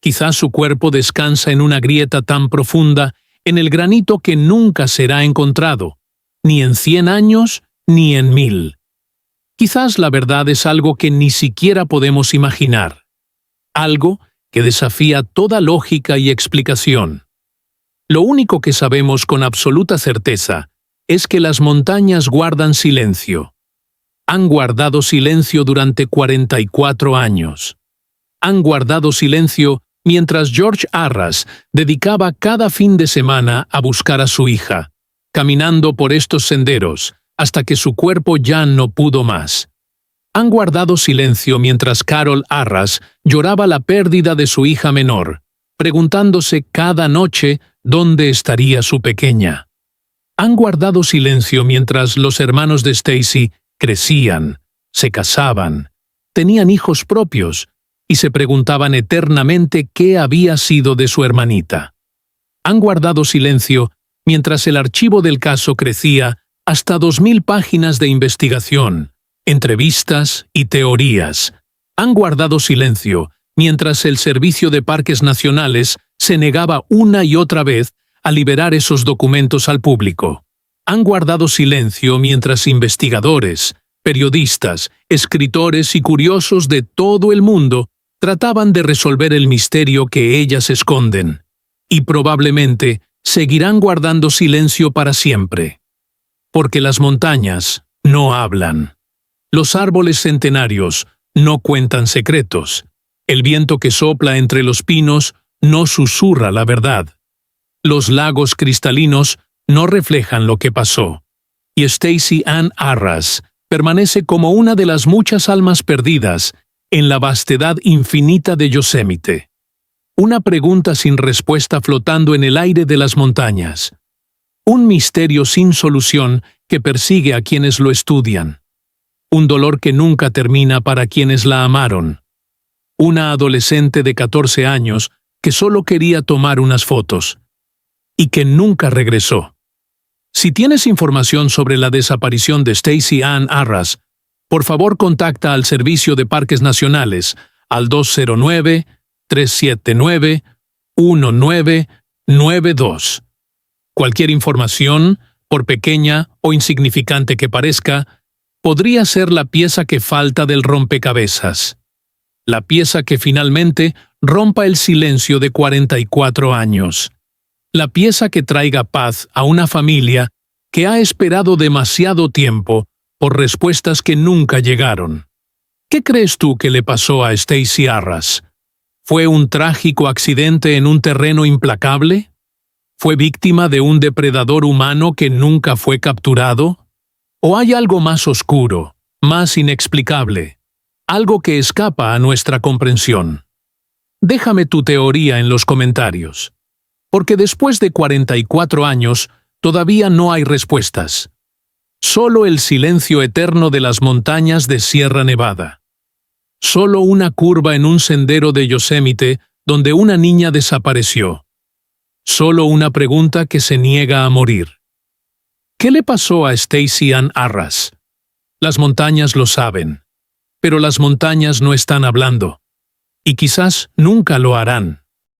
Quizás su cuerpo descansa en una grieta tan profunda en el granito que nunca será encontrado, ni en 100 años ni en 1000. Quizás la verdad es algo que ni siquiera podemos imaginar. Algo que desafía toda lógica y explicación. Lo único que sabemos con absoluta certeza es que las montañas guardan silencio. Han guardado silencio durante 44 años. Han guardado silencio mientras George Arras dedicaba cada fin de semana a buscar a su hija, caminando por estos senderos hasta que su cuerpo ya no pudo más. Han guardado silencio mientras Carol Arras lloraba la pérdida de su hija menor, preguntándose cada noche dónde estaría su pequeña. Han guardado silencio mientras los hermanos de Stacy crecían, se casaban, tenían hijos propios y se preguntaban eternamente qué había sido de su hermanita. Han guardado silencio mientras el archivo del caso crecía hasta 2.000 páginas de investigación, entrevistas y teorías. Han guardado silencio mientras el Servicio de Parques Nacionales se negaba una y otra vez a liberar esos documentos al público. Han guardado silencio mientras investigadores, periodistas, escritores y curiosos de todo el mundo trataban de resolver el misterio que ellas esconden, y probablemente seguirán guardando silencio para siempre. Porque las montañas no hablan. Los árboles centenarios no cuentan secretos. El viento que sopla entre los pinos no susurra la verdad. Los lagos cristalinos no reflejan lo que pasó. Y Stacy Ann Arras permanece como una de las muchas almas perdidas en la vastedad infinita de Yosemite. Una pregunta sin respuesta flotando en el aire de las montañas. Un misterio sin solución que persigue a quienes lo estudian. Un dolor que nunca termina para quienes la amaron. Una adolescente de 14 años que solo quería tomar unas fotos. Y que nunca regresó. Si tienes información sobre la desaparición de Stacy Ann Arras, por favor contacta al Servicio de Parques Nacionales al 209-379-1992. Cualquier información, por pequeña o insignificante que parezca, podría ser la pieza que falta del rompecabezas. La pieza que finalmente rompa el silencio de 44 años. La pieza que traiga paz a una familia que ha esperado demasiado tiempo por respuestas que nunca llegaron. ¿Qué crees tú que le pasó a Stacy Arras? ¿Fue un trágico accidente en un terreno implacable? ¿Fue víctima de un depredador humano que nunca fue capturado? ¿O hay algo más oscuro, más inexplicable? Algo que escapa a nuestra comprensión. Déjame tu teoría en los comentarios. Porque después de 44 años, todavía no hay respuestas. Solo el silencio eterno de las montañas de Sierra Nevada. Solo una curva en un sendero de Yosemite donde una niña desapareció. Solo una pregunta que se niega a morir. ¿Qué le pasó a Stacy Ann Arras? Las montañas lo saben, pero las montañas no están hablando, y quizás nunca lo harán.